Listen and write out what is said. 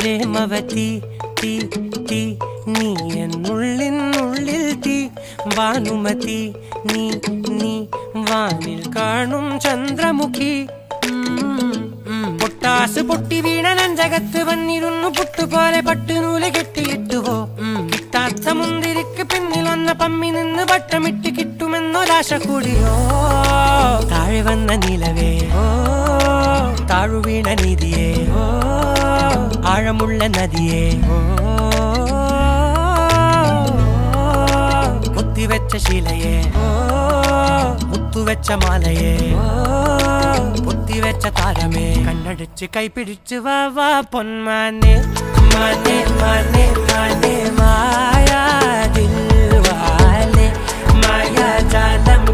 പ്രേമവതി തീ തീ നീ എന്നുള്ളിൽ തീ ഭാനുമതി നീ നീ വാനിൽ കാണും ചന്ദ്രമുഖി പൊട്ടാസ് പൊട്ടി വീണ നെഞ്ചകത്ത് വന്നിരുന്നു പുട്ടുപോലെ പട്ടുനൂല് കെട്ടിയിട്ടുവോ കിട്ടാത്ത മുന്തിരിക്ക് പിന്നിൽ വന്ന പമ്മി നിന്ന് വട്ടമിട്ട് കിട്ടുമെന്നൊരാശ കൂടിയോ താഴെ വന്ന നിലവേ താഴു വീണ നിധിയേ ആഴമുള്ള നദിയേ പൊത്തിവെച്ച ശിലയേ മുത്തുവെച്ച മാലയേ പൊത്തിവെച്ച താരമേ കണ്ണടിച്ച് കൈപിടിച്ച് വാ വാ പൊന്മാനെ മാനെ മാനെ മാനെ മായാ ദിൽവാലെ മായാ ജാലം